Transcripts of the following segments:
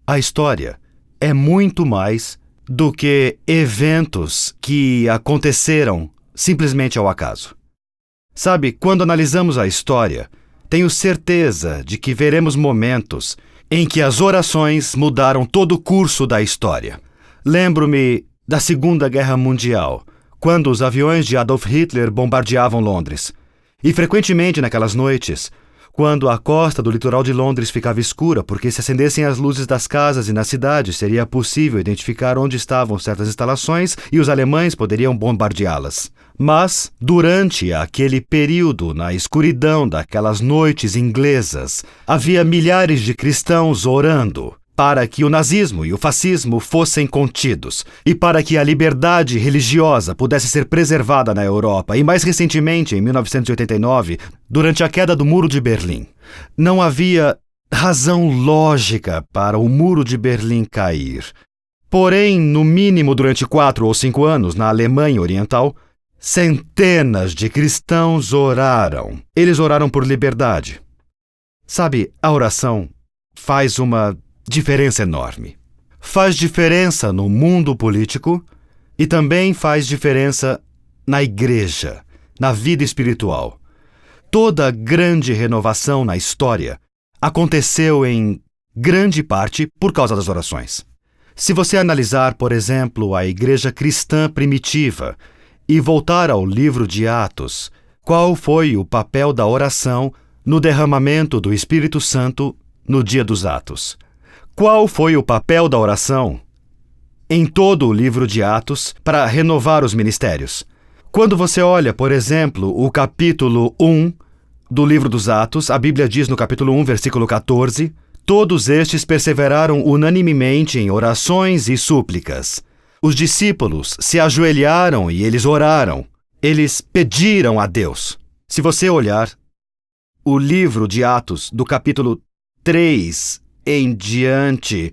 A história é muito mais do que eventos que aconteceram simplesmente ao acaso. Sabe, quando analisamos a história, tenho certeza de que veremos momentos em que as orações mudaram todo o curso da história. Lembro-me da Segunda Guerra Mundial, quando os aviões de Adolf Hitler bombardeavam Londres. E frequentemente naquelas noites, quando a costa do litoral de Londres ficava escura porque se acendessem as luzes das casas e na cidade seria possível identificar onde estavam certas instalações e os alemães poderiam bombardeá-las. Mas, durante aquele período, na escuridão daquelas noites inglesas, havia milhares de cristãos orando para que o nazismo e o fascismo fossem contidos e para que a liberdade religiosa pudesse ser preservada na Europa e, mais recentemente, em 1989, durante a queda do Muro de Berlim. Não havia razão lógica para o Muro de Berlim cair. Porém, no mínimo durante 4 ou 5 anos, na Alemanha Oriental, centenas de cristãos oraram. Eles oraram por liberdade. Sabe, a oração faz uma diferença enorme. Faz diferença no mundo político e também faz diferença na igreja, na vida espiritual. Toda grande renovação na história aconteceu em grande parte por causa das orações. Se você analisar, por exemplo, a igreja cristã primitiva e voltar ao livro de Atos, qual foi o papel da oração no derramamento do Espírito Santo no dia dos Atos? Qual foi o papel da oração em todo o livro de Atos para renovar os ministérios? Quando você olha, por exemplo, o capítulo 1 do livro dos Atos, a Bíblia diz no capítulo 1, versículo 14, todos estes perseveraram unanimemente em orações e súplicas. Os discípulos se ajoelharam e eles oraram. Eles pediram a Deus. Se você olhar o livro de Atos, do capítulo 3 em diante,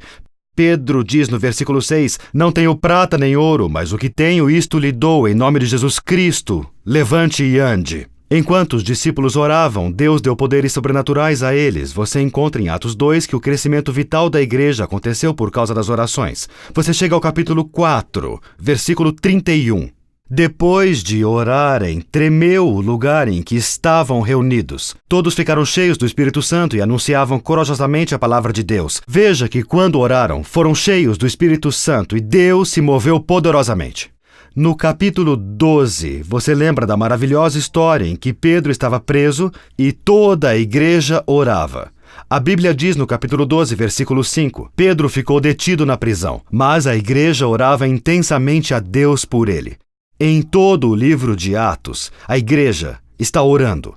Pedro diz no versículo 6, não tenho prata nem ouro, mas o que tenho isto lhe dou em nome de Jesus Cristo. Levante e ande. Enquanto os discípulos oravam, Deus deu poderes sobrenaturais a eles. Você encontra em Atos 2 que o crescimento vital da igreja aconteceu por causa das orações. Você chega ao capítulo 4, versículo 31. Depois de orarem, tremeu o lugar em que estavam reunidos. Todos ficaram cheios do Espírito Santo e anunciavam corajosamente a palavra de Deus. Veja que quando oraram, foram cheios do Espírito Santo e Deus se moveu poderosamente. No capítulo 12, você lembra da maravilhosa história em que Pedro estava preso e toda a igreja orava. A Bíblia diz no capítulo 12, versículo 5, Pedro ficou detido na prisão, mas a igreja orava intensamente a Deus por ele. Em todo o livro de Atos, a igreja está orando.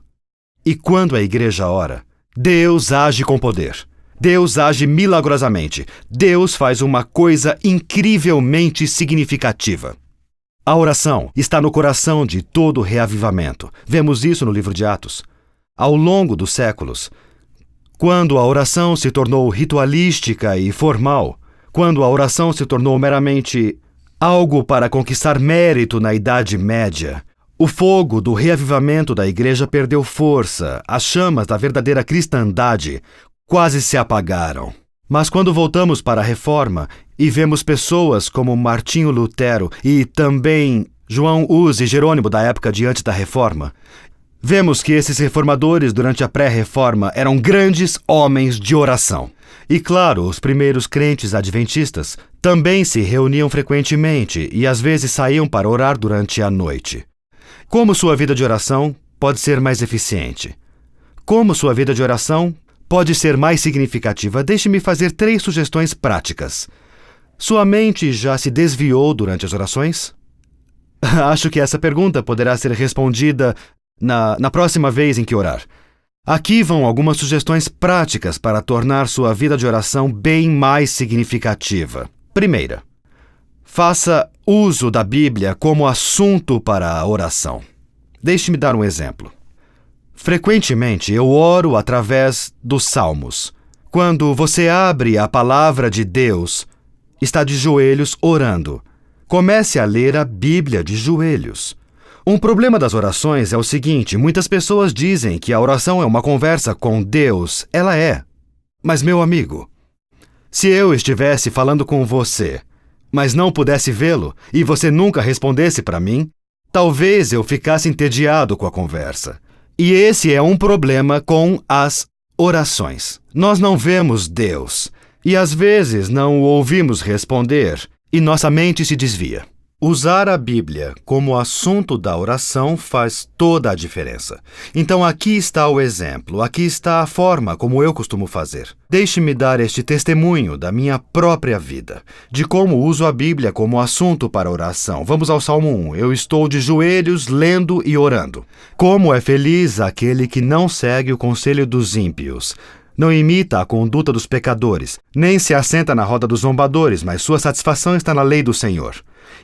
E quando a igreja ora, Deus age com poder. Deus age milagrosamente. Deus faz uma coisa incrivelmente significativa. A oração está no coração de todo reavivamento. Vemos isso no livro de Atos. Ao longo dos séculos, quando a oração se tornou ritualística e formal, quando a oração se tornou meramente algo para conquistar mérito na Idade Média, o fogo do reavivamento da igreja perdeu força, as chamas da verdadeira cristandade quase se apagaram. Mas quando voltamos para a Reforma e vemos pessoas como Martinho Lutero e também João Hus e Jerônimo da época de antes da Reforma, vemos que esses reformadores durante a pré-reforma eram grandes homens de oração. E claro, os primeiros crentes adventistas também se reuniam frequentemente e às vezes saíam para orar durante a noite. Como sua vida de oração pode ser mais eficiente? Como sua vida de oração pode ser mais significativa? Deixe-me fazer 3 sugestões práticas. Sua mente já se desviou durante as orações? Acho que essa pergunta poderá ser respondida na próxima vez em que orar. Aqui vão algumas sugestões práticas para tornar sua vida de oração bem mais significativa. Primeira, faça uso da Bíblia como assunto para a oração. Deixe-me dar um exemplo. Frequentemente eu oro através dos Salmos. Quando você abre a palavra de Deus, está de joelhos orando. Comece a ler a Bíblia de joelhos. Um problema das orações é o seguinte: muitas pessoas dizem que a oração é uma conversa com Deus. Ela é. Mas, meu amigo, Se eu estivesse falando com você, mas não pudesse vê-lo, e você nunca respondesse para mim, talvez eu ficasse entediado com a conversa. E esse é um problema com as orações. Nós não vemos Deus, e às vezes não o ouvimos responder, e nossa mente se desvia. Usar a Bíblia como assunto da oração faz toda a diferença. Então aqui está o exemplo, aqui está a forma como eu costumo fazer. Deixe-me dar este testemunho da minha própria vida, de como uso a Bíblia como assunto para oração. Vamos ao Salmo 1. Eu estou de joelhos, lendo e orando. Como é feliz aquele que não segue o conselho dos ímpios, não imita a conduta dos pecadores, nem se assenta na roda dos zombadores, mas sua satisfação está na lei do Senhor.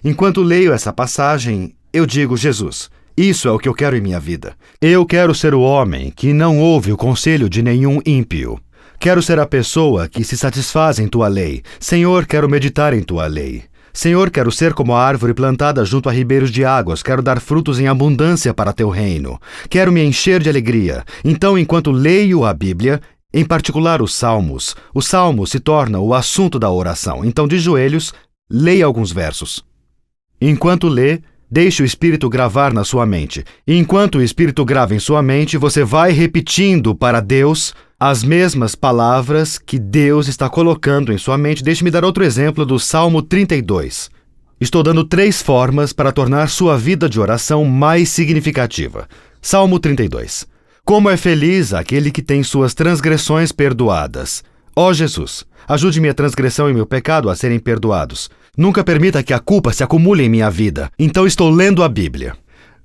Enquanto leio essa passagem, eu digo, Jesus, isso é o que eu quero em minha vida. Eu quero ser o homem que não ouve o conselho de nenhum ímpio. Quero ser a pessoa que se satisfaz em tua lei. Senhor, quero meditar em tua lei. Senhor, quero ser como a árvore plantada junto a ribeiros de águas. Quero dar frutos em abundância para teu reino. Quero me encher de alegria. Então, enquanto leio a Bíblia, em particular os Salmos, o Salmo se torna o assunto da oração. Então, de joelhos, leia alguns versos. Enquanto lê, deixe o Espírito gravar na sua mente. E enquanto o Espírito grava em sua mente, você vai repetindo para Deus as mesmas palavras que Deus está colocando em sua mente. Deixe-me dar outro exemplo do Salmo 32. Estou dando 3 formas para tornar sua vida de oração mais significativa. Salmo 32. Como é feliz aquele que tem suas transgressões perdoadas. Ó Jesus, ajude minha transgressão e meu pecado a serem perdoados. Nunca permita que a culpa se acumule em minha vida. Então estou lendo a Bíblia.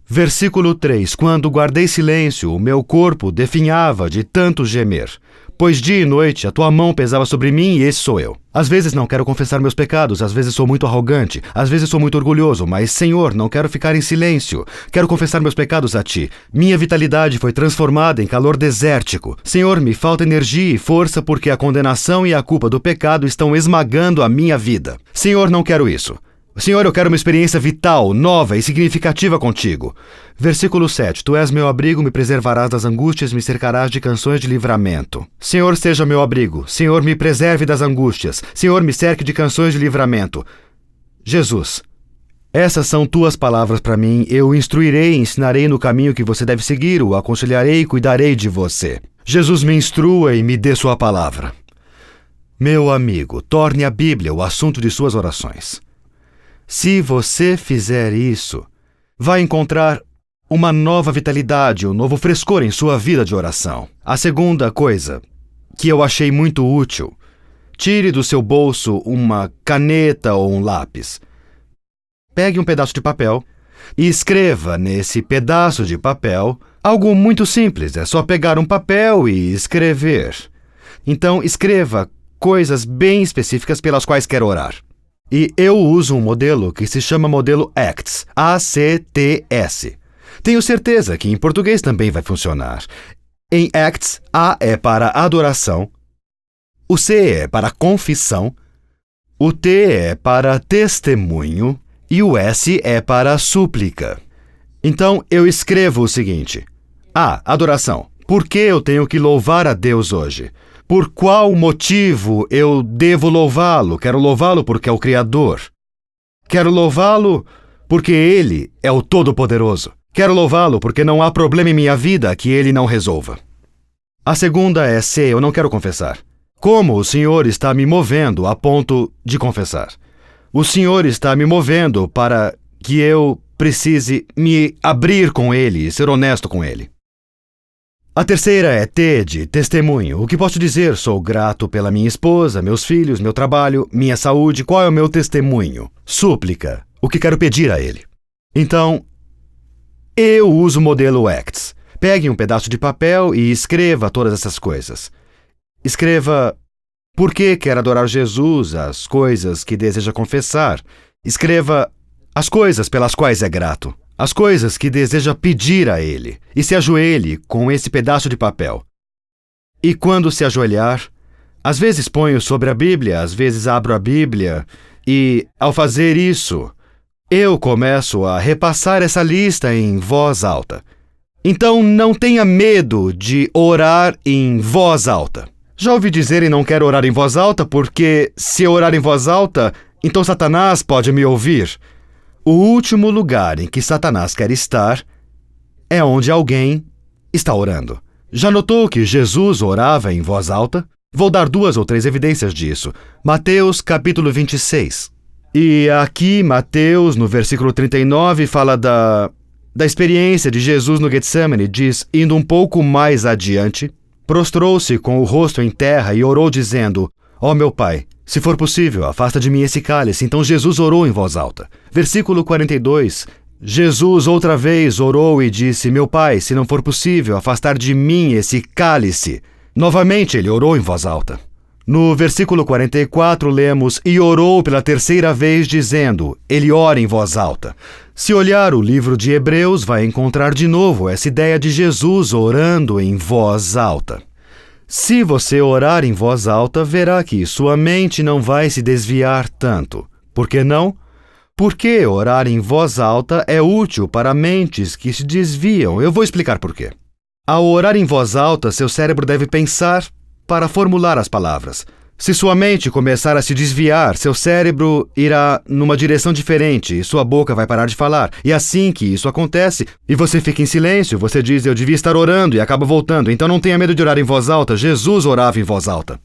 Versículo 3. Quando guardei silêncio, o meu corpo definhava de tanto gemer. Pois dia e noite a tua mão pesava sobre mim e esse sou eu. Às vezes não quero confessar meus pecados, às vezes sou muito arrogante, às vezes sou muito orgulhoso, mas, Senhor, não quero ficar em silêncio. Quero confessar meus pecados a Ti. Minha vitalidade foi transformada em calor desértico. Senhor, me falta energia e força porque a condenação e a culpa do pecado estão esmagando a minha vida. Senhor, não quero isso. Senhor, eu quero uma experiência vital, nova e significativa contigo. Versículo 7. Tu és meu abrigo, me preservarás das angústias, me cercarás de canções de livramento. Senhor, seja meu abrigo. Senhor, me preserve das angústias. Senhor, me cerque de canções de livramento. Jesus, essas são tuas palavras para mim. Eu o instruirei e ensinarei no caminho que você deve seguir, o aconselharei e cuidarei de você. Jesus, me instrua e me dê sua palavra. Meu amigo, torne a Bíblia o assunto de suas orações. Se você fizer isso, vai encontrar uma nova vitalidade, um novo frescor em sua vida de oração. A segunda coisa que eu achei muito útil, tire do seu bolso uma caneta ou um lápis. Pegue um pedaço de papel e escreva nesse pedaço de papel algo muito simples. É só pegar um papel e escrever. Então, escreva coisas bem específicas pelas quais quer orar. E eu uso um modelo que se chama modelo ACTS, A-C-T-S. Tenho certeza que em português também vai funcionar. Em ACTS, A é para adoração, o C é para confissão, o T é para testemunho e o S é para súplica. Então, eu escrevo o seguinte. A. Adoração. Por que eu tenho que louvar a Deus hoje? Por qual motivo eu devo louvá-lo? Quero louvá-lo porque é o Criador. Quero louvá-lo porque Ele é o Todo-Poderoso. Quero louvá-lo porque não há problema em minha vida que Ele não resolva. A segunda é C, eu não quero confessar. Como o Senhor está me movendo a ponto de confessar? O Senhor está me movendo para que eu precise me abrir com Ele e ser honesto com Ele. A terceira é T de testemunho. O que posso dizer? Sou grato pela minha esposa, meus filhos, meu trabalho, minha saúde. Qual é o meu testemunho? Súplica. O que quero pedir a Ele. Então, eu uso o modelo ACTS. Pegue um pedaço de papel e escreva todas essas coisas. Escreva por que quer adorar Jesus, as coisas que deseja confessar. Escreva as coisas pelas quais é grato. As coisas que deseja pedir a Ele, e se ajoelhe com esse pedaço de papel. E quando se ajoelhar, às vezes ponho sobre a Bíblia, às vezes abro a Bíblia, e ao fazer isso, eu começo a repassar essa lista em voz alta. Então não tenha medo de orar em voz alta. Já ouvi dizer e não quero orar em voz alta, porque se eu orar em voz alta, então Satanás pode me ouvir. O último lugar em que Satanás quer estar é onde alguém está orando. Já notou que Jesus orava em voz alta? Vou dar 2 ou 3 evidências disso. Mateus capítulo 26. E aqui, Mateus, no versículo 39, fala da experiência de Jesus no Getsemane. Diz, indo um pouco mais adiante, prostrou-se com o rosto em terra e orou dizendo, ó meu Pai, se for possível, afasta de mim esse cálice. Então Jesus orou em voz alta. Versículo 42, Jesus outra vez orou e disse, meu Pai, se não for possível, afastar de mim esse cálice. Novamente ele orou em voz alta. No versículo 44 lemos, e orou pela 3ª vez dizendo, ele ora em voz alta. Se olhar o livro de Hebreus, vai encontrar de novo essa ideia de Jesus orando em voz alta. Se você orar em voz alta, verá que sua mente não vai se desviar tanto. Por que não? Porque orar em voz alta é útil para mentes que se desviam. Eu vou explicar por quê. Ao orar em voz alta, seu cérebro deve pensar para formular as palavras. Se sua mente começar a se desviar, seu cérebro irá numa direção diferente e sua boca vai parar de falar. E assim que isso acontece, e você fica em silêncio, você diz, eu devia estar orando, e acaba voltando. Então não tenha medo de orar em voz alta. Jesus orava em voz alta.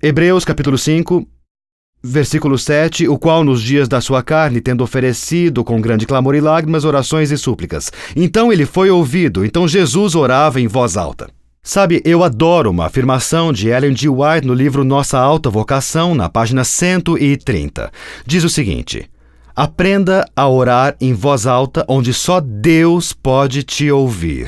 Hebreus capítulo 5, versículo 7, o qual nos dias da sua carne, tendo oferecido com grande clamor e lágrimas, orações e súplicas. Então ele foi ouvido. Então Jesus orava em voz alta. Sabe, eu adoro uma afirmação de Ellen G. White no livro Nossa Alta Vocação, na página 130. Diz o seguinte, aprenda a orar em voz alta onde só Deus pode te ouvir.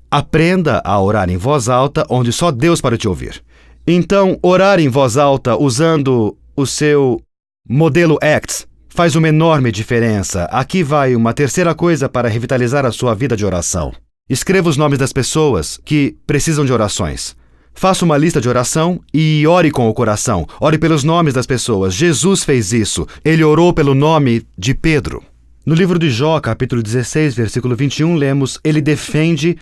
Aprenda a orar em voz alta onde só Deus pode te ouvir. Então, orar em voz alta usando o seu modelo ACTS faz uma enorme diferença. Aqui vai uma 3ª coisa para revitalizar a sua vida de oração. Escreva os nomes das pessoas que precisam de orações. Faça uma lista de oração e ore com o coração. Ore pelos nomes das pessoas. Jesus fez isso. Ele orou pelo nome de Pedro. No livro de Jó, capítulo 16, versículo 21, lemos, ele defende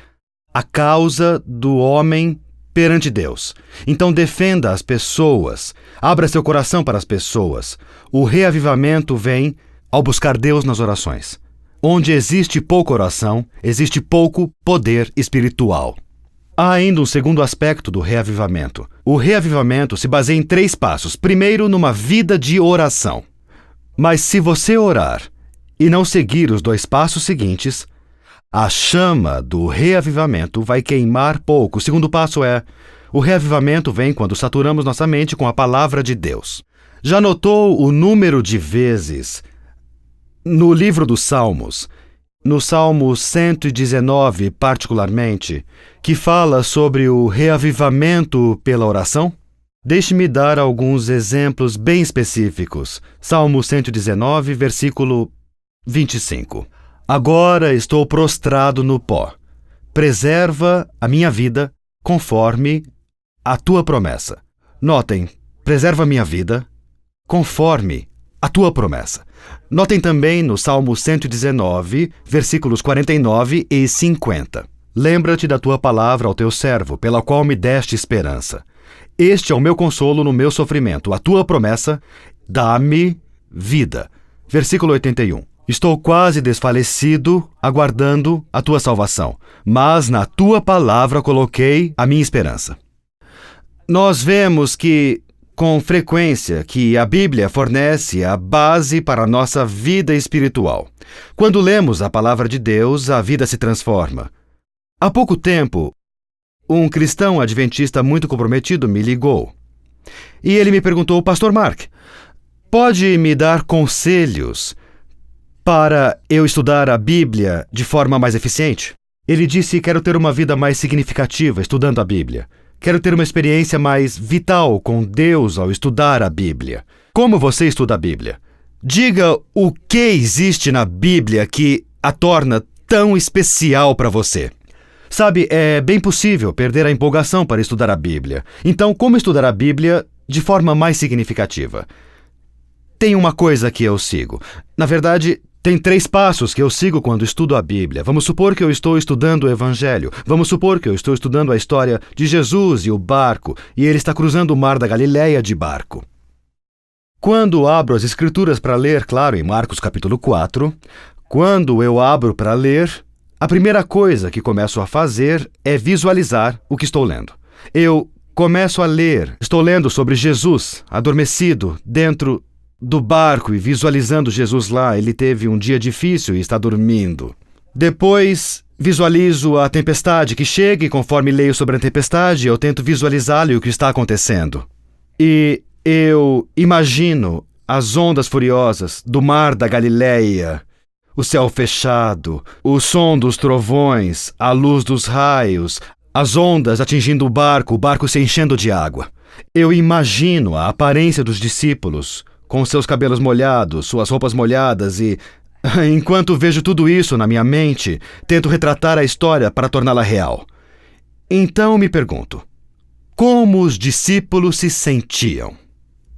a causa do homem perante Deus. Então defenda as pessoas. Abra seu coração para as pessoas. O reavivamento vem ao buscar Deus nas orações. Onde existe pouca oração, existe pouco poder espiritual. Há ainda um segundo aspecto do reavivamento. O reavivamento se baseia em 3 passos. Primeiro, numa vida de oração. Mas se você orar e não seguir os 2 passos seguintes, a chama do reavivamento vai queimar pouco. O segundo passo é, o reavivamento vem quando saturamos nossa mente com a palavra de Deus. Já notou o número de vezes no livro dos Salmos, no Salmo 119 particularmente, que fala sobre o reavivamento pela oração? Deixe-me dar alguns exemplos bem específicos. Salmo 119, versículo 25. Agora estou prostrado no pó. Preserva a minha vida conforme a tua promessa. Notem, preserva a minha vida conforme a tua promessa. Notem também no Salmo 119, versículos 49 e 50. Lembra-te da tua palavra ao teu servo, pela qual me deste esperança. Este é o meu consolo no meu sofrimento. A tua promessa dá-me vida. Versículo 81. Estou quase desfalecido, aguardando a tua salvação, mas na tua palavra coloquei a minha esperança. Nós vemos com frequência que a Bíblia fornece a base para a nossa vida espiritual. Quando lemos a palavra de Deus, a vida se transforma. Há pouco tempo, um cristão adventista muito comprometido me ligou. E ele me perguntou, Pastor Mark, pode me dar conselhos para eu estudar a Bíblia de forma mais eficiente? Ele disse, quero ter uma vida mais significativa estudando a Bíblia. Quero ter uma experiência mais vital com Deus ao estudar a Bíblia. Como você estuda a Bíblia? Diga o que existe na Bíblia que a torna tão especial para você. Sabe, é bem possível perder a empolgação para estudar a Bíblia. Então, como estudar a Bíblia de forma mais significativa? Tem uma coisa que eu sigo. Na verdade, Tem 3 passos que eu sigo quando estudo a Bíblia. Vamos supor que eu estou estudando o Evangelho. Vamos supor que eu estou estudando a história de Jesus e o barco, e ele está cruzando o mar da Galileia de barco. Quando abro as Escrituras para ler, claro, em Marcos capítulo 4, quando eu abro para ler, a primeira coisa que começo a fazer é visualizar o que estou lendo. Eu começo a ler, estou lendo sobre Jesus, adormecido, dentro do barco e visualizando Jesus lá. Ele teve um dia difícil e está dormindo. Depois, visualizo a tempestade que chega e conforme leio sobre a tempestade, eu tento visualizá-la e o que está acontecendo. E eu imagino as ondas furiosas do mar da Galileia, o céu fechado, o som dos trovões, a luz dos raios, as ondas atingindo o barco se enchendo de água. Eu imagino a aparência dos discípulos, com seus cabelos molhados, suas roupas molhadas e, enquanto vejo tudo isso na minha mente, tento retratar a história para torná-la real. Então me pergunto, como os discípulos se sentiam?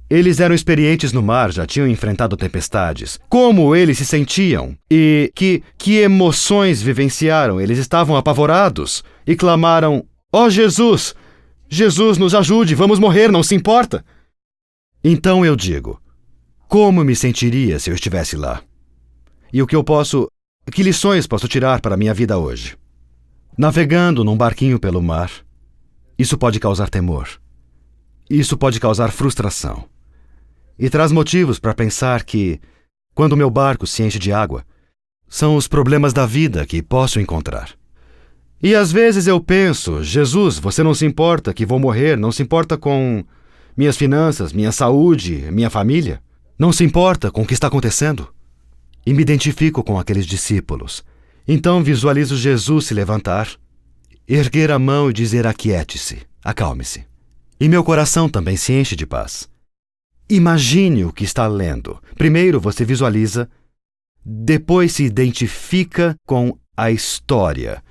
Eles eram experientes no mar, já tinham enfrentado tempestades. Como eles se sentiam? E que emoções vivenciaram? Eles estavam apavorados e clamaram, "Ó Jesus! Jesus, nos ajude! Vamos morrer, não se importa!" Então eu digo, como me sentiria se eu estivesse lá? E que lições posso tirar para a minha vida hoje? Navegando num barquinho pelo mar, isso pode causar temor. Isso pode causar frustração. E traz motivos para pensar que, quando o meu barco se enche de água, são os problemas da vida que posso encontrar. E às vezes eu penso, Jesus, você não se importa que vou morrer, não se importa com minhas finanças, minha saúde, minha família? Não se importa com o que está acontecendo? E me identifico com aqueles discípulos. Então visualizo Jesus se levantar, erguer a mão e dizer: aquiete-se, acalme-se. E meu coração também se enche de paz. Imagine o que está lendo. Primeiro você visualiza, depois se identifica com a história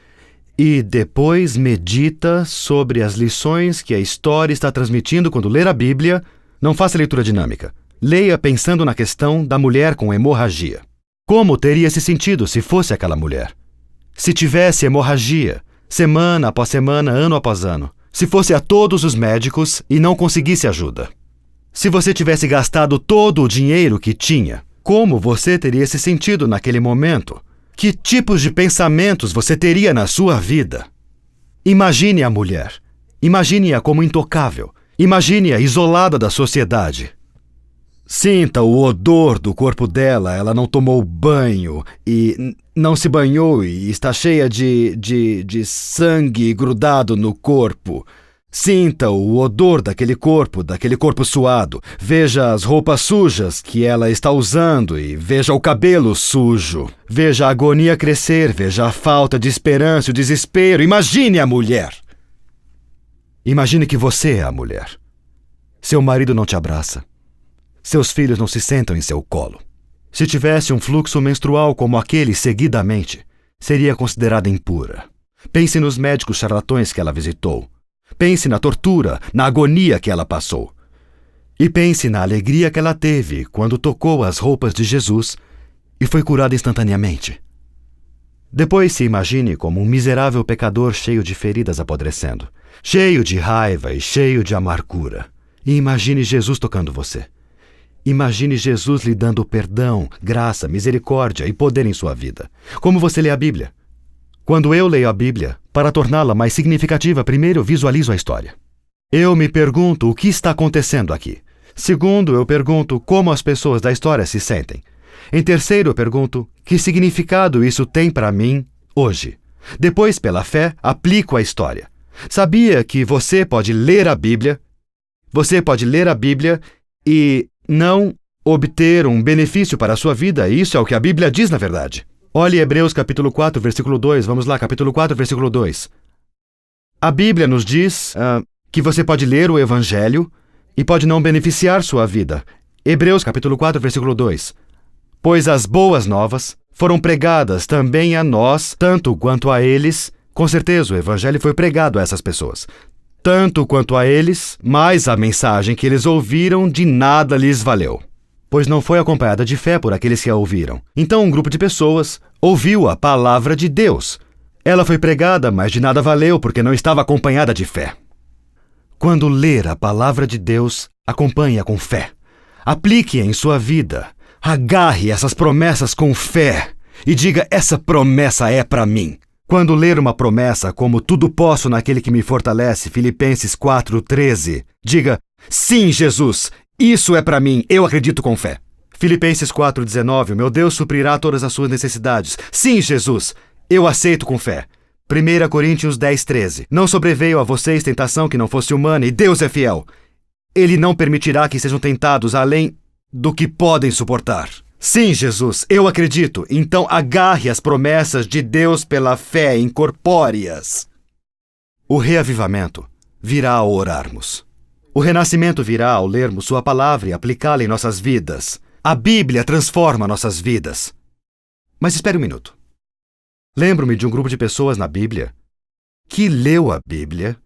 e depois medita sobre as lições que a história está transmitindo quando ler a Bíblia. Não faça leitura dinâmica. Leia pensando na questão da mulher com hemorragia. Como teria se sentido se fosse aquela mulher? Se tivesse hemorragia, semana após semana, ano após ano. Se fosse a todos os médicos e não conseguisse ajuda. Se você tivesse gastado todo o dinheiro que tinha, como você teria se sentido naquele momento? Que tipos de pensamentos você teria na sua vida? Imagine a mulher. Imagine-a como intocável. Imagine-a isolada da sociedade. Sinta o odor do corpo dela. Ela não tomou banho e não se banhou e está cheia de sangue grudado no corpo. Sinta o odor daquele corpo suado. Veja as roupas sujas que ela está usando e veja o cabelo sujo. Veja a agonia crescer, veja a falta de esperança, o desespero. Imagine a mulher. Imagine que você é a mulher. Seu marido não te abraça. Seus filhos não se sentam em seu colo. Se tivesse um fluxo menstrual como aquele seguidamente, seria considerada impura. Pense nos médicos charlatões que ela visitou. Pense na tortura, na agonia que ela passou. E pense na alegria que ela teve quando tocou as roupas de Jesus e foi curada instantaneamente. Depois se imagine como um miserável pecador cheio de feridas apodrecendo, cheio de raiva e cheio de amargura. E imagine Jesus tocando você. Imagine Jesus lhe dando perdão, graça, misericórdia e poder em sua vida. Como você lê a Bíblia? Quando eu leio a Bíblia, para torná-la mais significativa, primeiro eu visualizo a história. Eu me pergunto o que está acontecendo aqui. Segundo, eu pergunto como as pessoas da história se sentem. Em terceiro, eu pergunto que significado isso tem para mim hoje. Depois, pela fé, aplico a história. Sabia que você pode ler a Bíblia? Você pode ler a Bíblia e não obter um benefício para a sua vida. Isso é o que a Bíblia diz, na verdade. Olhe Hebreus capítulo 4, versículo 2. Vamos lá, capítulo 4, versículo 2. A Bíblia nos diz que você pode ler o Evangelho e pode não beneficiar sua vida. Hebreus capítulo 4, versículo 2. Pois as boas novas foram pregadas também a nós, tanto quanto a eles. Com certeza o Evangelho foi pregado a essas pessoas. Tanto quanto a eles, mas a mensagem que eles ouviram de nada lhes valeu. pois não foi acompanhada de fé por aqueles que a ouviram. Então um grupo de pessoas ouviu a palavra de Deus. Ela foi pregada, mas de nada valeu, porque não estava acompanhada de fé. Quando ler a palavra de Deus, acompanhe-a com fé. Aplique-a em sua vida. Agarre essas promessas com fé e diga: essa promessa é para mim. Quando ler uma promessa como tudo posso naquele que me fortalece, Filipenses 4:13, diga: sim, Jesus, isso é para mim, eu acredito com fé. Filipenses 4:19, o meu Deus suprirá todas as suas necessidades. Sim, Jesus, eu aceito com fé. 1 Coríntios 10:13, não sobreveio a vocês tentação que não fosse humana, e Deus é fiel. Ele não permitirá que sejam tentados além do que podem suportar. Sim, Jesus, eu acredito. Então agarre as promessas de Deus pela fé, incorpore-as. O reavivamento virá ao orarmos. O renascimento virá ao lermos sua palavra e aplicá-la em nossas vidas. A Bíblia transforma nossas vidas. Mas espere um minuto. Lembro-me de um grupo de pessoas na Bíblia que leu a Bíblia,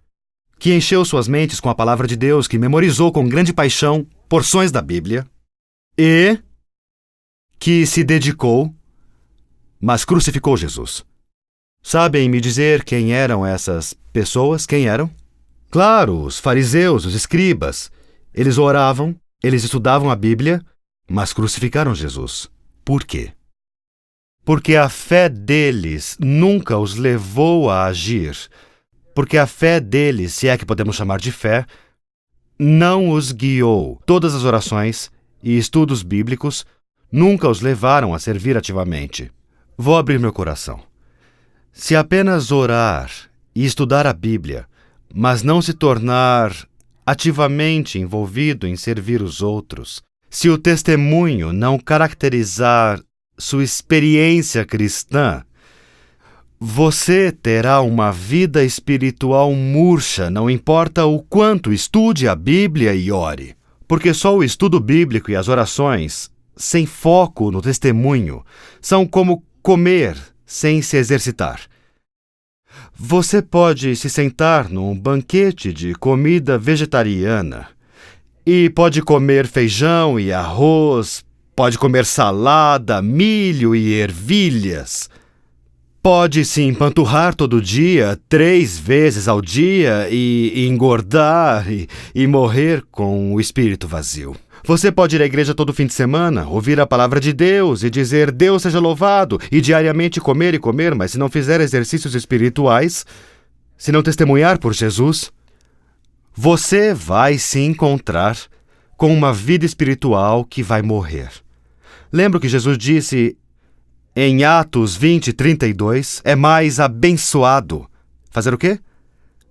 que encheu suas mentes com a palavra de Deus, que memorizou com grande paixão porções da Bíblia e que se dedicou, mas crucificou Jesus. Sabem me dizer quem eram essas pessoas? Quem eram? Claro, os fariseus, os escribas. Eles oravam, eles estudavam a Bíblia, mas crucificaram Jesus. Por quê? Porque a fé deles nunca os levou a agir. Porque a fé deles, se é que podemos chamar de fé, não os guiou. Todas as orações e estudos bíblicos nunca os levaram a servir ativamente. Vou abrir meu coração. Se apenas orar e estudar a Bíblia, mas não se tornar ativamente envolvido em servir os outros, se o testemunho não caracterizar sua experiência cristã, você terá uma vida espiritual murcha, não importa o quanto estude a Bíblia e ore. Porque só o estudo bíblico e as orações, sem foco no testemunho, são como comer sem se exercitar. Você pode se sentar num banquete de comida vegetariana e pode comer feijão e arroz, pode comer salada, milho e ervilhas. Pode se empanturrar todo dia, 3 vezes ao dia e engordar e morrer com o espírito vazio. Você pode ir à igreja todo fim de semana, ouvir a palavra de Deus e dizer Deus seja louvado, e diariamente comer e comer, mas se não fizer exercícios espirituais, se não testemunhar por Jesus, você vai se encontrar com uma vida espiritual que vai morrer. Lembra que Jesus disse em Atos 20:32, é mais abençoado. Fazer o quê?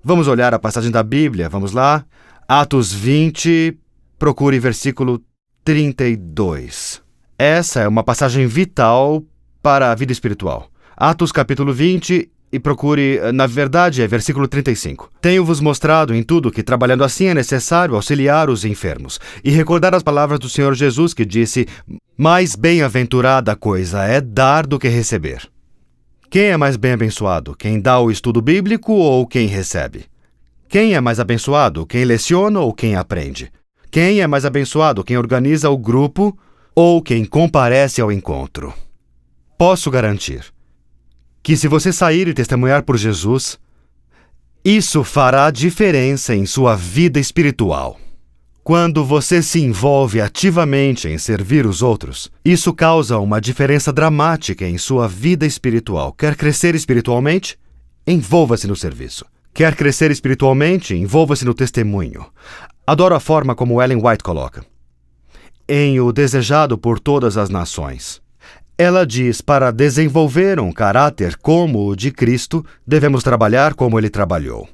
Vamos olhar a passagem da Bíblia, vamos lá. Atos 20, procure versículo 32. Essa é uma passagem vital para a vida espiritual. Atos capítulo 20 e procure, na verdade, é versículo 35. Tenho-vos mostrado em tudo que, trabalhando assim, é necessário auxiliar os enfermos e recordar as palavras do Senhor Jesus que disse, mais bem-aventurada coisa é dar do que receber. Quem é mais bem abençoado, quem dá o estudo bíblico ou quem recebe? Quem é mais abençoado, quem leciona ou quem aprende? Quem é mais abençoado, quem organiza o grupo ou quem comparece ao encontro? Posso garantir que se você sair e testemunhar por Jesus, isso fará diferença em sua vida espiritual. Quando você se envolve ativamente em servir os outros, isso causa uma diferença dramática em sua vida espiritual. Quer crescer espiritualmente? Envolva-se no serviço. Quer crescer espiritualmente? Envolva-se no testemunho. Adoro a forma como Ellen White coloca. Em O Desejado por Todas as Nações. Ela diz, para desenvolver um caráter como o de Cristo, devemos trabalhar como ele trabalhou.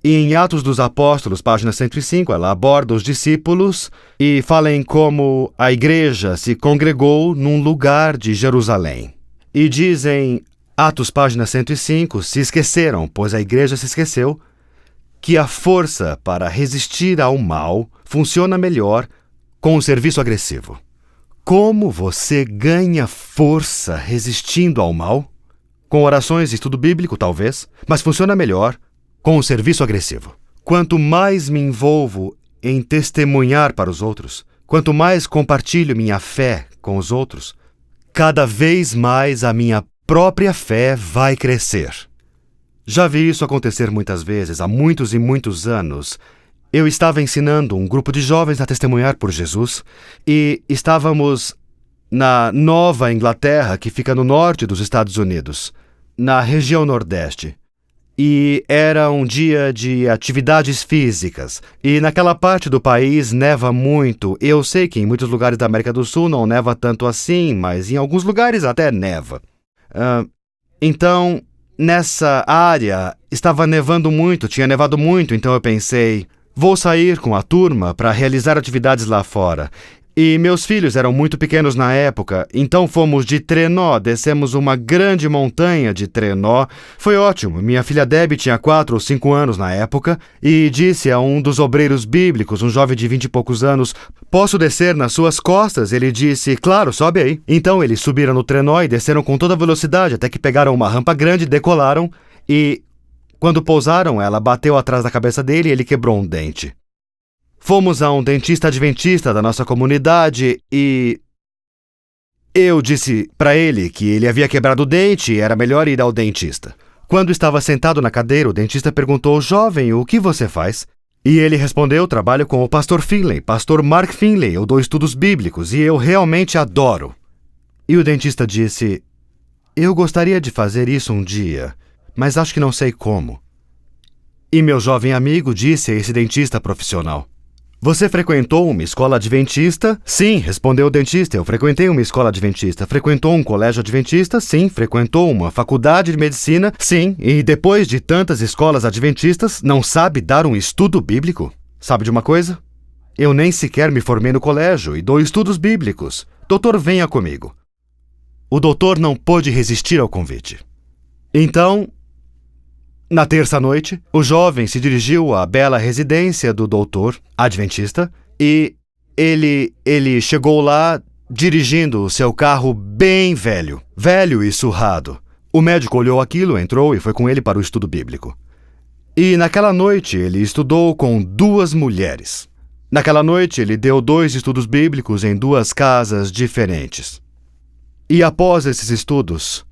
E em Atos dos Apóstolos, página 105, ela aborda os discípulos e fala em como a igreja se congregou num lugar de Jerusalém. E diz em Atos, página 105, se esqueceram, pois a igreja se esqueceu, que a força para resistir ao mal funciona melhor com o serviço agressivo. Como você ganha força resistindo ao mal? Com orações e estudo bíblico, talvez, mas funciona melhor com o serviço agressivo. Quanto mais me envolvo em testemunhar para os outros, quanto mais compartilho minha fé com os outros, cada vez mais a minha própria fé vai crescer. Já vi isso acontecer muitas vezes, há muitos e muitos anos. Eu estava ensinando um grupo de jovens a testemunhar por Jesus e estávamos na Nova Inglaterra, que fica no norte dos Estados Unidos, na região Nordeste. E era um dia de atividades físicas. E naquela parte do país neva muito. Eu sei que em muitos lugares da América do Sul não neva tanto assim, mas em alguns lugares até neva. Então, nessa área estava nevando muito, tinha nevado muito, então eu pensei, vou sair com a turma para realizar atividades lá fora. E meus filhos eram muito pequenos na época, então fomos de trenó, descemos uma grande montanha de trenó. Foi ótimo, minha filha Debbie tinha 4 ou 5 anos na época e disse a um dos obreiros bíblicos, um jovem de 20 e poucos anos, posso descer nas suas costas? Ele disse, claro, sobe aí. Então eles subiram no trenó e desceram com toda velocidade até que pegaram uma rampa grande, decolaram e quando pousaram ela bateu atrás da cabeça dele e ele quebrou um dente. Fomos a um dentista adventista da nossa comunidade e eu disse para ele que ele havia quebrado o dente e era melhor ir ao dentista. Quando estava sentado na cadeira, o dentista perguntou, jovem, o que você faz? E ele respondeu, trabalho com o pastor Finley, pastor Mark Finley, eu dou estudos bíblicos e eu realmente adoro. E o dentista disse, eu gostaria de fazer isso um dia, mas acho que não sei como. E meu jovem amigo disse a esse dentista profissional, você frequentou uma escola adventista? Sim, respondeu o dentista, eu frequentei uma escola adventista. Frequentou um colégio adventista? Sim. Frequentou uma faculdade de medicina? Sim. E depois de tantas escolas adventistas, não sabe dar um estudo bíblico? Sabe de uma coisa? Eu nem sequer me formei no colégio e dou estudos bíblicos. Doutor, venha comigo. O doutor não pôde resistir ao convite. Então, na terça-noite, o jovem se dirigiu à bela residência do doutor adventista e ele chegou lá dirigindo o seu carro bem velho e surrado. O médico olhou aquilo, entrou e foi com ele para o estudo bíblico. E naquela noite ele estudou com 2 mulheres. Naquela noite ele deu 2 estudos bíblicos em 2 casas diferentes. E após esses estudos,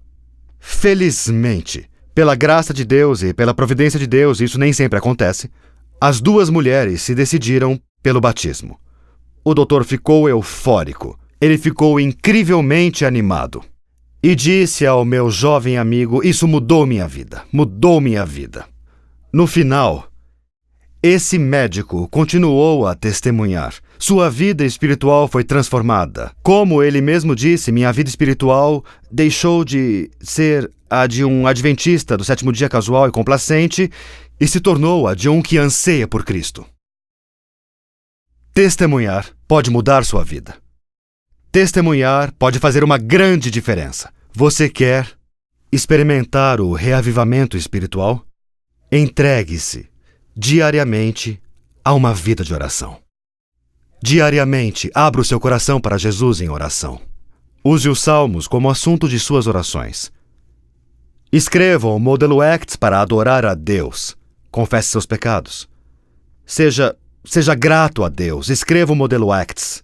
felizmente, pela graça de Deus e pela providência de Deus, isso nem sempre acontece, as 2 mulheres se decidiram pelo batismo. O doutor ficou eufórico. Ele ficou incrivelmente animado. E disse ao meu jovem amigo, isso mudou minha vida. No final, esse médico continuou a testemunhar. Sua vida espiritual foi transformada. Como ele mesmo disse, minha vida espiritual deixou de ser a de um adventista do 7º dia casual e complacente e se tornou a de um que anseia por Cristo. Testemunhar pode mudar sua vida. Testemunhar pode fazer uma grande diferença. Você quer experimentar o reavivamento espiritual? Entregue-se diariamente a uma vida de oração. Diariamente, abra o seu coração para Jesus em oração. Use os salmos como assunto de suas orações. Escreva o modelo Acts para adorar a Deus. Confesse seus pecados. Seja grato a Deus. Escreva o modelo Acts.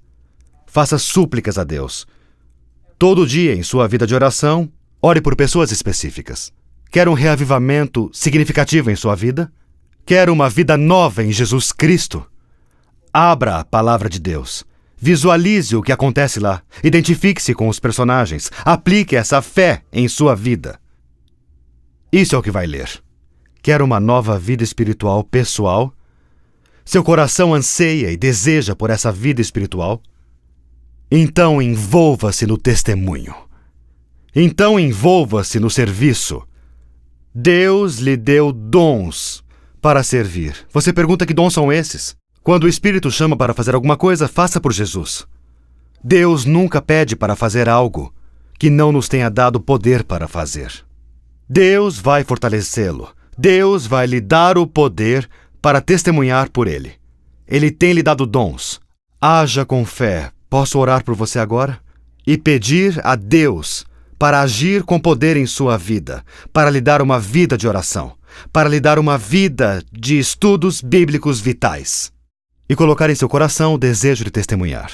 Faça súplicas a Deus. Todo dia em sua vida de oração, ore por pessoas específicas. Quer um reavivamento significativo em sua vida? Quer uma vida nova em Jesus Cristo? Abra a palavra de Deus. Visualize o que acontece lá. Identifique-se com os personagens. Aplique essa fé em sua vida. Isso é o que vai ler. Quer uma nova vida espiritual pessoal? Seu coração anseia e deseja por essa vida espiritual? Então envolva-se no testemunho. Então envolva-se no serviço. Deus lhe deu dons para servir. Você pergunta que dons são esses? Quando o Espírito chama para fazer alguma coisa, faça por Jesus. Deus nunca pede para fazer algo que não nos tenha dado poder para fazer. Deus vai fortalecê-lo. Deus vai lhe dar o poder para testemunhar por Ele. Ele tem lhe dado dons. Haja com fé. Posso orar por você agora? E pedir a Deus para agir com poder em sua vida, para lhe dar uma vida de oração, para lhe dar uma vida de estudos bíblicos vitais. E colocar em seu coração o desejo de testemunhar.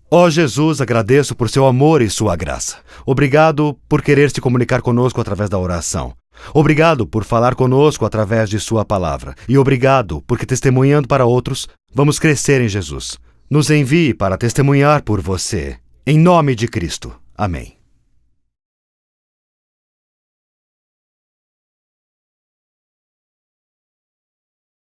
Ó Jesus, agradeço por seu amor e sua graça. Obrigado por querer se comunicar conosco através da oração. Obrigado por falar conosco através de sua palavra. E obrigado porque, testemunhando para outros, vamos crescer em Jesus. Nos envie para testemunhar por você. Em nome de Cristo. Amém.